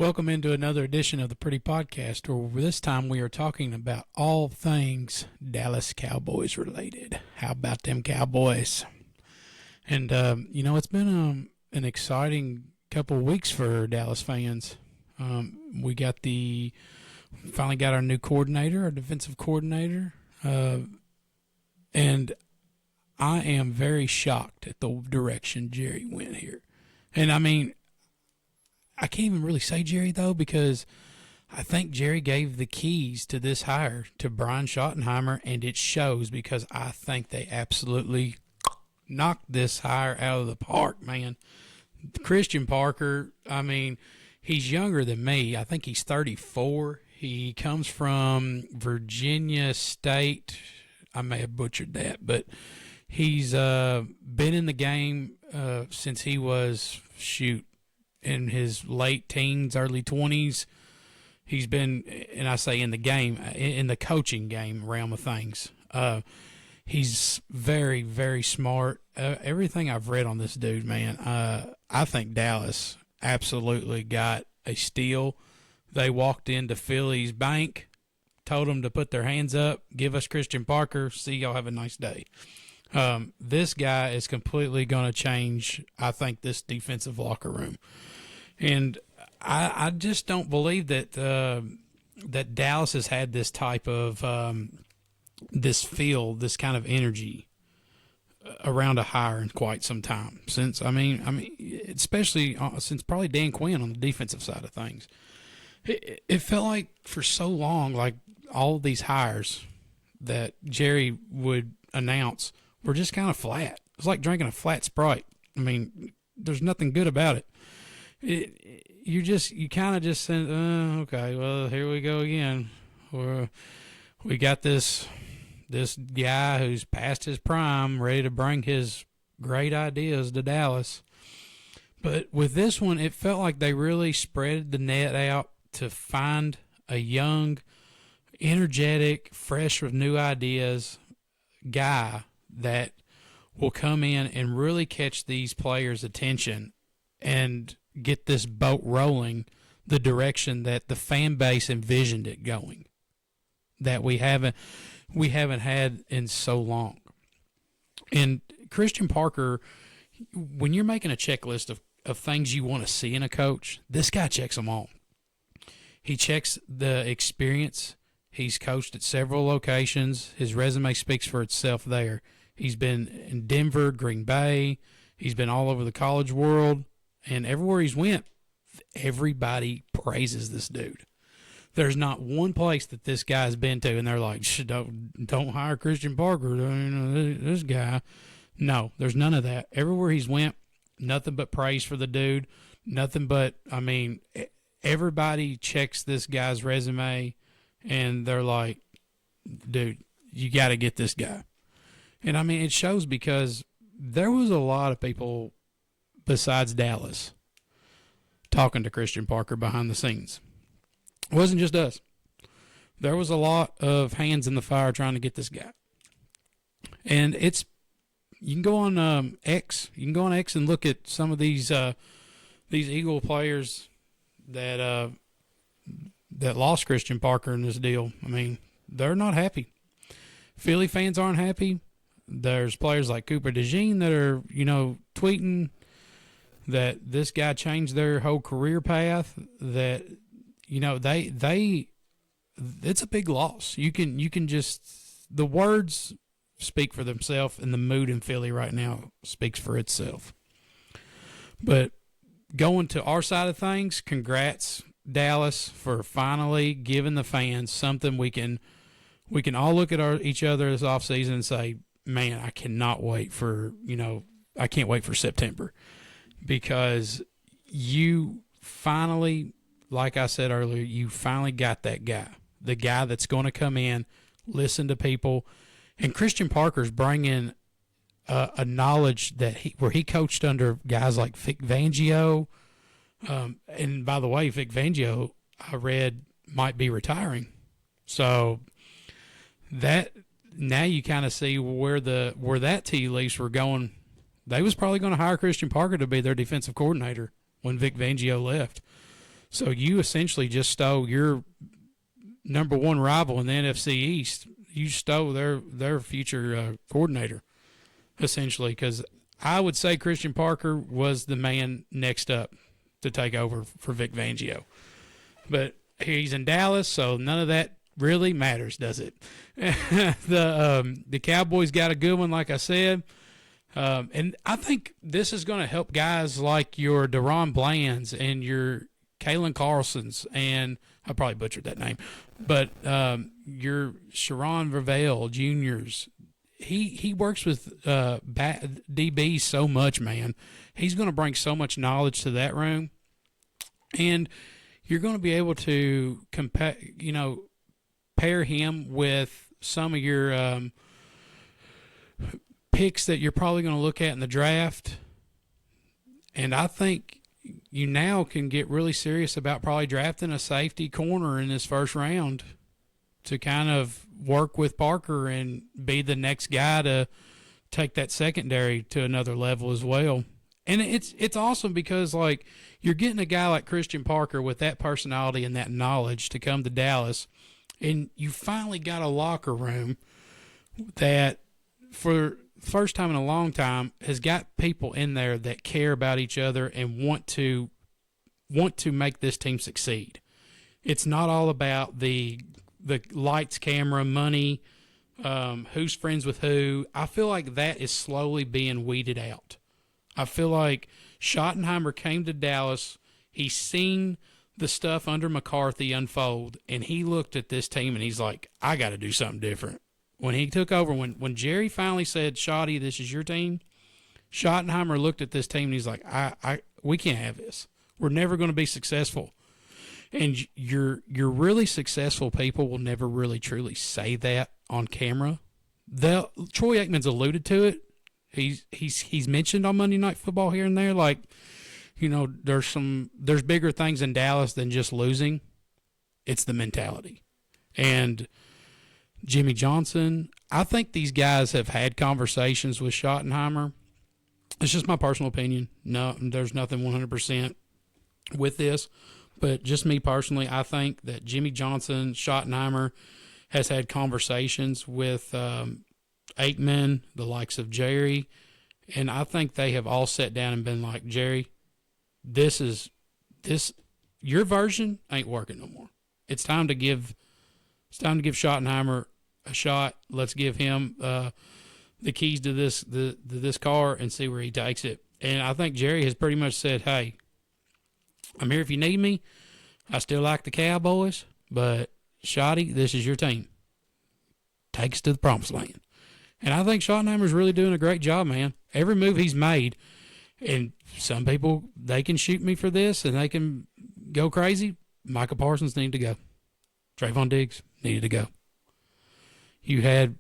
Welcome into another edition of the Priddy Podcast, where this time we are talking about all things Dallas Cowboys related. How about them Cowboys? And, it's been an exciting couple of weeks for Dallas fans. We finally got our new coordinator, our defensive coordinator, and I am very shocked at the direction Jerry went here. And, I can't even really say Jerry, though, because I think Jerry gave the keys to this hire to Brian Schottenheimer, and it shows because I think they absolutely knocked this hire out of the park, man. Christian Parker, he's younger than me. I think he's 34. He comes from Virginia State. I may have butchered that, but he's been in the game since he was, in his late teens, early 20s. He's been, and I say in the game, in the coaching game realm of things. He's very, very smart. Everything I've read on this dude, man, I think Dallas absolutely got a steal. They walked into Philly's bank, told them to put their hands up, give us Christian Parker, see y'all have a nice day. This guy is completely going to change, I think, this defensive locker room. And I just don't believe that that Dallas has had this type of this kind of energy around a hire in quite some time. Since especially since probably Dan Quinn on the defensive side of things. It felt like for so long, like all of these hires that Jerry would announce were just kind of flat. It's like drinking a flat Sprite. There's nothing good about it. You kind of just said, okay, well, here we go again. We got this guy who's past his prime, ready to bring his great ideas to Dallas. But with this one, it felt like they really spread the net out to find a young, energetic, fresh with new ideas guy that will come in and really catch these players' attention and get this boat rolling the direction that the fan base envisioned it going, that we haven't had in so long. And Christian Parker, when you're making a checklist of things you want to see in a coach, this guy checks them all. He checks the experience. He's coached at several locations. His resume speaks for itself there. He's been in Denver, Green Bay. He's been all over the college world. And everywhere he's went, everybody praises this dude. There's not one place that this guy's been to, and they're like, don't hire Christian Parker. This guy. No, there's none of that. Everywhere he's went, nothing but praise for the dude. Nothing but, everybody checks this guy's resume, and they're like, dude, you got to get this guy. And, it shows because there was a lot of people besides Dallas talking to Christian Parker behind the scenes. It wasn't just us. There was a lot of hands in the fire trying to get this guy. And you can go on X. You can go on X and look at some of these Eagle players that lost Christian Parker in this deal. They're not happy. Philly fans aren't happy. There's players like Cooper DeJean that are, tweeting that this guy changed their whole career path, that, it's a big loss. You can just, the words speak for themselves, and the mood in Philly right now speaks for itself. But going to our side of things, congrats, Dallas, for finally giving the fans something we can all look at each other this offseason and say, man, I cannot wait for, I can't wait for September, because you finally, like I said earlier, you finally got that guy, the guy that's going to come in, listen to people. And Christian Parker's bringing a knowledge that where he coached under guys like Vic Fangio. And by the way, Vic Fangio, I read, might be retiring. So that now you kind of see where that tea leaves were going. They was probably going to hire Christian Parker to be their defensive coordinator when Vic Fangio left. So you essentially just stole your number one rival in the NFC East. You stole their future coordinator, essentially, because I would say Christian Parker was the man next up to take over for Vic Fangio. But he's in Dallas, so none of that really matters, does it? The Cowboys got a good one, like I said. And I think this is going to help guys like your Deron Blands and your Kalen Carlsons, and I probably butchered that name, but your Sharon Vervelle Juniors. He works with DB so much, man. He's going to bring so much knowledge to that room, and you're going to be able to pair him with some of your picks that you're probably going to look at in the draft. And I think you now can get really serious about probably drafting a safety corner in this first round to kind of work with Parker and be the next guy to take that secondary to another level as well. And it's awesome because, like, you're getting a guy like Christian Parker with that personality and that knowledge to come to Dallas, and you finally got a locker room that, for the first time in a long time, has got people in there that care about each other and want to make this team succeed. It's not all about the lights, camera, money, who's friends with who. I feel like that is slowly being weeded out. I feel like Schottenheimer came to Dallas. He's seen the stuff under McCarthy unfold, and he looked at this team and he's like, I got to do something different. When he took over, when Jerry finally said, Schotty, this is your team, Schottenheimer looked at this team and he's like, we can't have this. We're never going to be successful. And your really successful people will never really truly say that on camera. Troy Aikman's alluded to it. He's mentioned on Monday Night Football here and there, like, there's bigger things in Dallas than just losing. It's the mentality. And Jimmy Johnson, I think these guys have had conversations with Schottenheimer. It's just my personal opinion. No, there's nothing 100% with this, but just me personally, I think that Jimmy Johnson, Schottenheimer, has had conversations with Aikman, the likes of Jerry, and I think they have all sat down and been like, Jerry, your version ain't working no more. It's time to give Schottenheimer a shot. Let's give him the keys to this car and see where he takes it. And I think Jerry has pretty much said, hey, I'm here if you need me. I still like the Cowboys, but Schotty, this is your team. Take us to the promised land. And I think Schottenheimer's really doing a great job, man. Every move he's made, and some people, they can shoot me for this and they can go crazy. Micah Parsons needed to go. Trayvon Diggs needed to go. You've had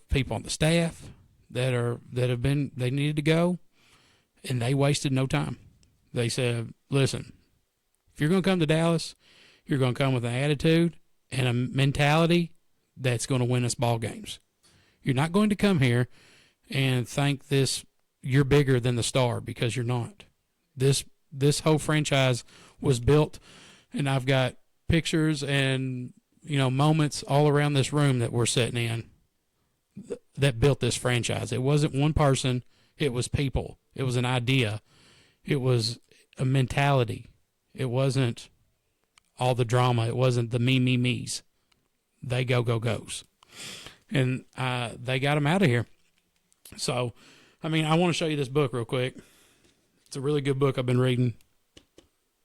people on the staff that they needed to go, and they wasted no time. They said, listen, if you're going to come to Dallas, you're going to come with an attitude and a mentality that's going to win us ball games. You're not going to come here and think you're bigger than the star, because you're not. This whole franchise was built, and I've got pictures and moments all around this room that we're sitting in that built this franchise. It wasn't one person. It was people. It was an idea. It was a mentality. It wasn't all the drama. It wasn't the me's. They goes. And they got them out of here. So, I want to show you this book real quick. It's a really good book I've been reading.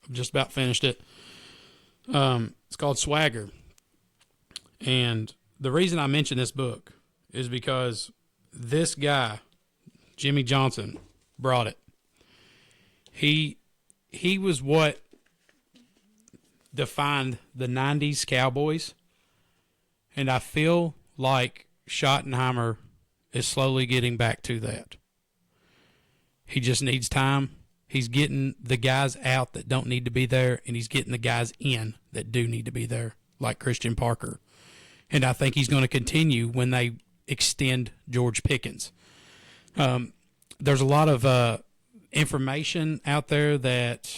I've just about finished it. It's called Swagger. And the reason I mention this book is because this guy, Jimmy Johnson, brought it. He was what defined the 90s Cowboys. And I feel like Schottenheimer is slowly getting back to that. He just needs time. He's getting the guys out that don't need to be there, and he's getting the guys in that do need to be there, like Christian Parker. And I think he's going to continue when they extend George Pickens. There's a lot of information out there that,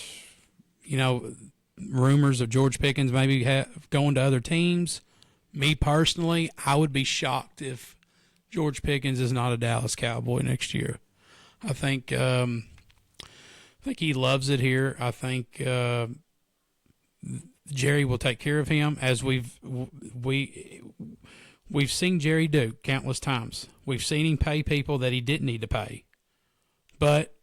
rumors of George Pickens maybe going to other teams. Me personally, I would be shocked if George Pickens is not a Dallas Cowboy next year. I think he loves it here. I think Jerry will take care of him, as we've seen Jerry do countless times. We've seen him pay people that he didn't need to pay. But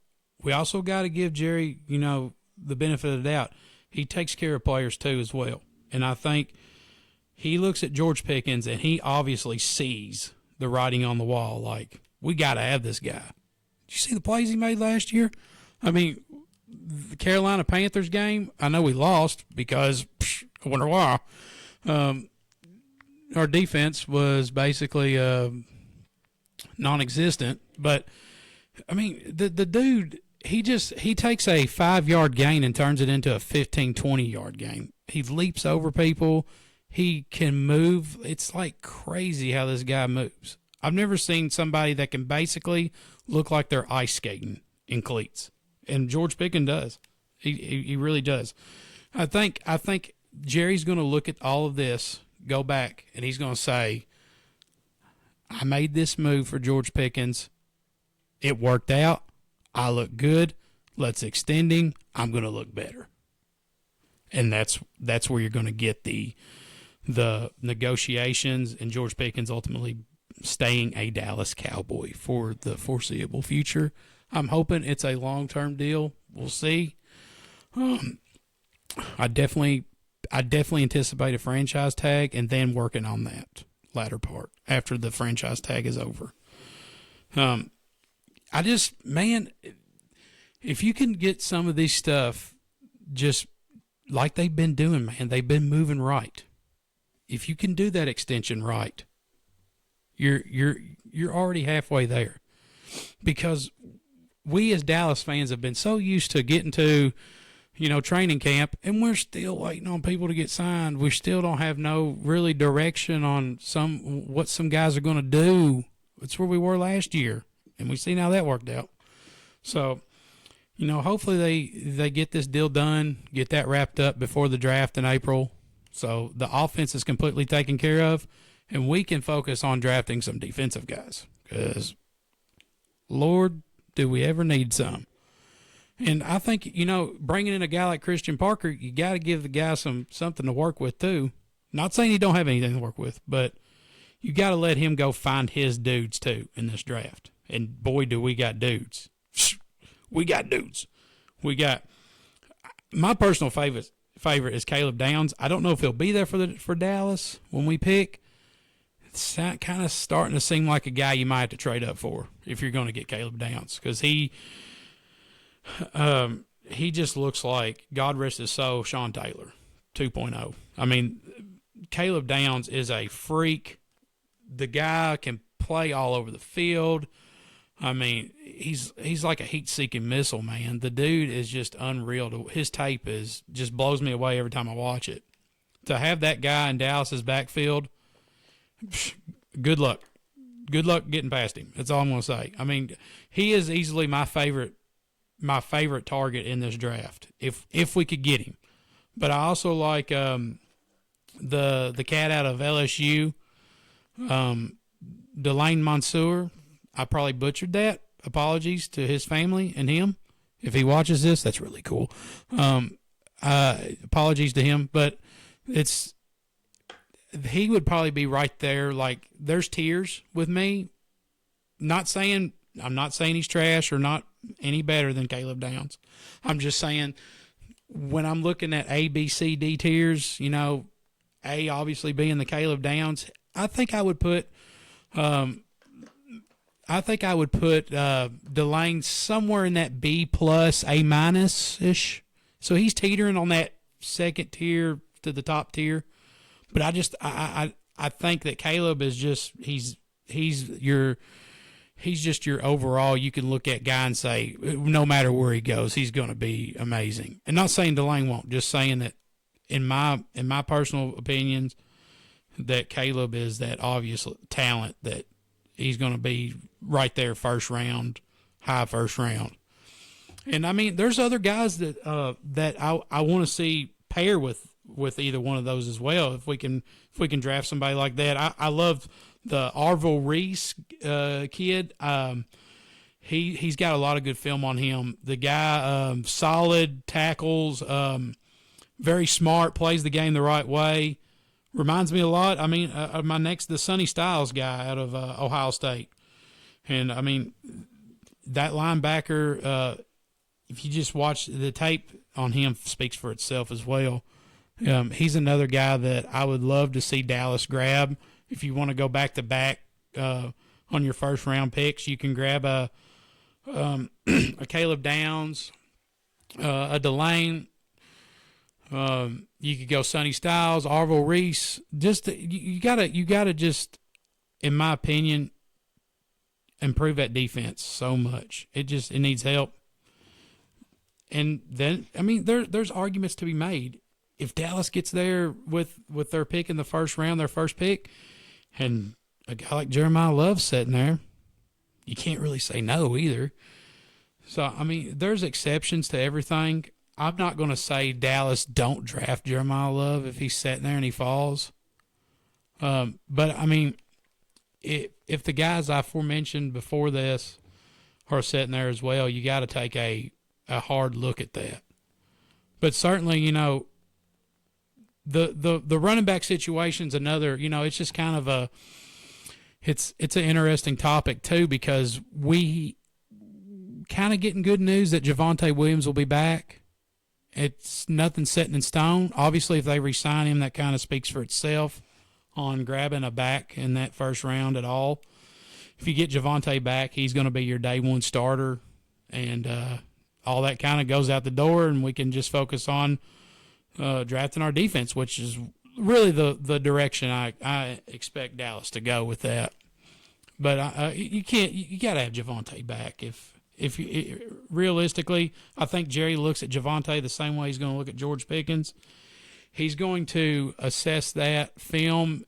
we also got to give Jerry, the benefit of the doubt. He takes care of players too as well. And I think he looks at George Pickens and he obviously sees the writing on the wall. Like, we got to have this guy. Did you see the plays he made last year? I mean, the Carolina Panthers game, I know we lost because I wonder why. Our defense was basically non-existent. But, I mean, the dude, he takes a 5-yard gain and turns it into a 15, 20-yard gain. He leaps over people. He can move. It's like crazy how this guy moves. I've never seen somebody that can basically look like they're ice skating in cleats. And George Pickens does. He really does. I think Jerry's going to look at all of this, go back, and he's going to say, I made this move for George Pickens. It worked out. I look good. Let's extend him. I'm going to look better. And that's where you're going to get the negotiations and George Pickens ultimately staying a Dallas Cowboy for the foreseeable future. I'm hoping it's a long-term deal. We'll see. I definitely anticipate a franchise tag and then working on that latter part after the franchise tag is over. If you can get some of these stuff just like they've been doing, man, they've been moving right. If you can do that extension right, you're already halfway there. Because we as Dallas fans have been so used to getting to, training camp, and we're still waiting on people to get signed. We still don't have no really direction on what some guys are going to do. It's where we were last year, and we've seen how that worked out. So, hopefully they get this deal done, get that wrapped up before the draft in April. So the offense is completely taken care of, and we can focus on drafting some defensive guys because, Lord, do we ever need some. And I think, bringing in a guy like Christian Parker, you got to give the guy something to work with too. Not saying he don't have anything to work with, but you got to let him go find his dudes too in this draft. And boy, do we got dudes. We got dudes. We got my personal favorite is Caleb Downs. I don't know if he'll be there for Dallas when we pick. It's kind of starting to seem like a guy you might have to trade up for if you're going to get Caleb Downs, because he just looks like, God rest his soul, Sean Taylor 2.0. I mean, Caleb Downs is a freak. The guy can play all over the field. I mean, he's like a heat-seeking missile, man. The dude is just unreal. His tape just blows me away every time I watch it. To have that guy in Dallas's backfield, good luck. Good luck getting past him. That's all I'm going to say. I mean, he is easily my favorite target in this draft if we could get him. But I also like the cat out of LSU, Delane Mansour. I probably butchered that. Apologies to his family and him. If he watches this, that's really cool. Apologies to him, but he would probably be right there. Like, there's tiers with me. I'm not saying he's trash or not any better than Caleb Downs. I'm just saying when I'm looking at A, B, C, D tiers, A obviously being the Caleb Downs, I think I would put Delane somewhere in that B plus, A minus ish. So he's teetering on that second tier to the top tier. But I think that Caleb is just he's just your overall. You can look at guy and say no matter where he goes, he's going to be amazing. And not saying Delane won't, just saying that in my personal opinions, that Caleb is that obvious talent that he's going to be right there first round, high first round. And I mean, there's other guys that I want to see pair with either one of those as well. If we can draft somebody like that, I love the Arvil Reese kid. He's got a lot of good film on him. The guy, solid tackles, very smart, plays the game the right way. Reminds me a lot. I mean, the Sonny Styles guy out of Ohio State, and I mean that linebacker. If you just watch the tape on him, speaks for itself as well. He's another guy that I would love to see Dallas grab. If you want to go back to back on your first round picks, you can grab a Caleb Downs, a Delane. You could go Sonny Styles, Arvil Reese. Just you gotta just, in my opinion, improve that defense so much. It needs help. And then, I mean, there's arguments to be made. If Dallas gets there with their pick in the first round, their first pick, and a guy like Jeremiah Love's sitting there, you can't really say no either. So, I mean, there's exceptions to everything. I'm not going to say Dallas don't draft Jeremiah Love if he's sitting there and he falls. But, I mean, if the guys I aforementioned before this are sitting there as well, you got to take a hard look at that. But certainly, you know, the running back situation's another, you know, it's just kind of it's an interesting topic too, because we kind of getting good news that Javonte Williams will be back. It's nothing set in stone. Obviously, if they re-sign him, that kind of speaks for itself on grabbing a back in that first round at all. If you get Javonte back, he's going to be your day one starter, and all that kind of goes out the door, and we can just focus on drafting our defense, which is really the direction I expect Dallas to go with that. But you got to have Javonte back. If realistically, I think Jerry looks at Javonte the same way he's going to look at George Pickens. He's going to assess that film,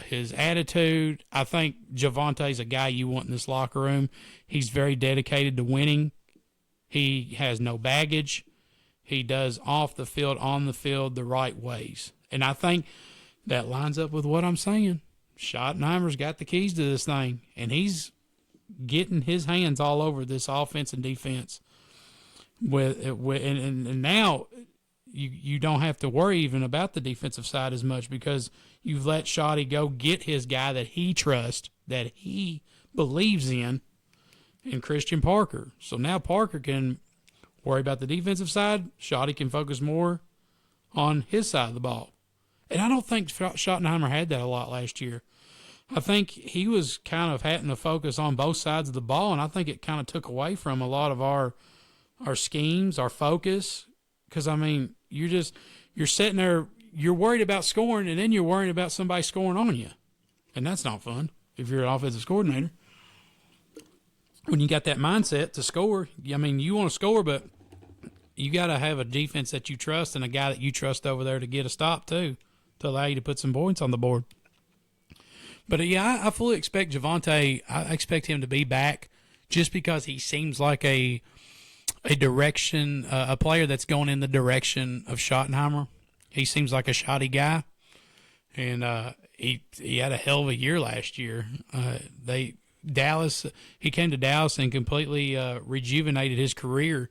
his attitude. I think Javonte's a guy you want in this locker room. He's very dedicated to winning. He has no baggage. He does off the field, on the field, the right ways. And I think that lines up with what I'm saying. Schottenheimer's got the keys to this thing, and he's getting his hands all over this offense and defense. And now you don't have to worry even about the defensive side as much, because you've let Schotty go get his guy that he trusts, that he believes in Christian Parker. So now Parker can worry about the defensive side. Schotty can focus more on his side of the ball. And I don't think Schottenheimer had that a lot last year. I think he was kind of having to focus on both sides of the ball, and I think it kind of took away from a lot of our schemes, our focus. Because, I mean, you're sitting there, you're worried about scoring, and then you're worried about somebody scoring on you. And that's not fun if you're an offensive coordinator. When you got that mindset to score, I mean, you want to score, but you got to have a defense that you trust and a guy that you trust over there to get a stop too, to allow you to put some points on the board. But yeah, I fully expect Javonte. I expect him to be back, just because he seems like a direction, a player that's going in the direction of Schottenheimer. He seems like a shoddy guy, and he had a hell of a year last year. He came to Dallas and completely rejuvenated his career.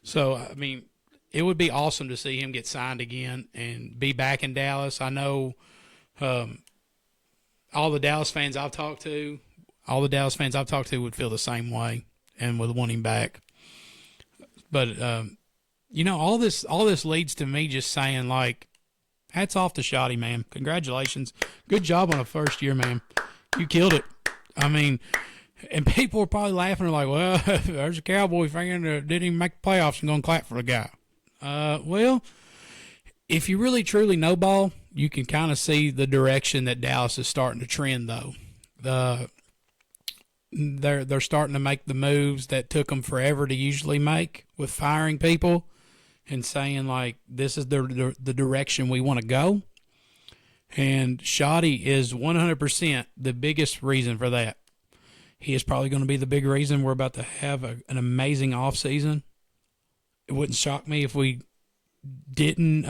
So, I mean, it would be awesome to see him get signed again and be back in Dallas. I know all the Dallas fans I've talked to would feel the same way and would want him back. But, you know, all this leads to me just saying, like, hats off to Shotty, man. Congratulations. Good job on a first year, man. You killed it. I mean, and people are probably laughing, like, well, there's a Cowboy fan that didn't even make the playoffs and going to clap for the guy. Well, if you really truly know ball, you can kind of see the direction that Dallas is starting to trend, though. They're starting to make the moves that took them forever to usually make, with firing people and saying, like, this is the direction we want to go. And Shotty is 100% the biggest reason for that. He is probably going to be the big reason we're about to have an amazing offseason. It wouldn't shock me if we didn't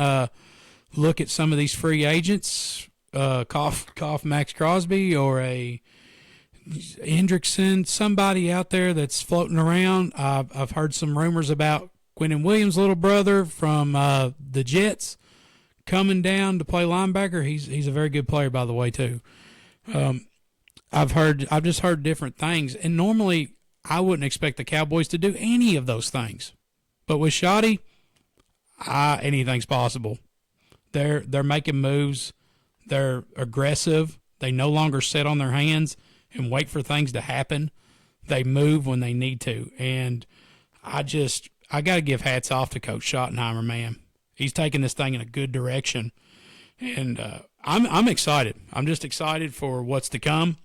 look at some of these free agents, cough Max Crosby or a Hendrickson, somebody out there that's floating around. I've heard some rumors about Quinnen Williams' little brother from the Jets coming down to play linebacker. He's a very good player, by the way, too. I've just heard different things, and normally I wouldn't expect the Cowboys to do any of those things, but with Shoddy, anything's possible. They're making moves. They're aggressive. They no longer sit on their hands and wait for things to happen. They move when they need to, and I got to give hats off to Coach Schottenheimer, man. He's taking this thing in a good direction, and I'm excited. I'm just excited for what's to come,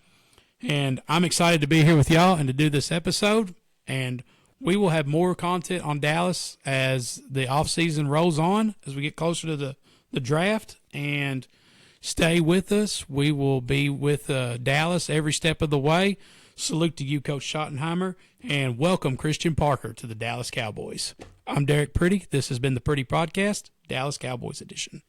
and I'm excited to be here with y'all and to do this episode, and we will have more content on Dallas as the offseason rolls on, as we get closer to the draft, and stay with us. We will be with Dallas every step of the way. Salute to you, Coach Schottenheimer, and welcome Christian Parker to the Dallas Cowboys. I'm Derek Priddy. This has been the Priddy Podcast, Dallas Cowboys edition.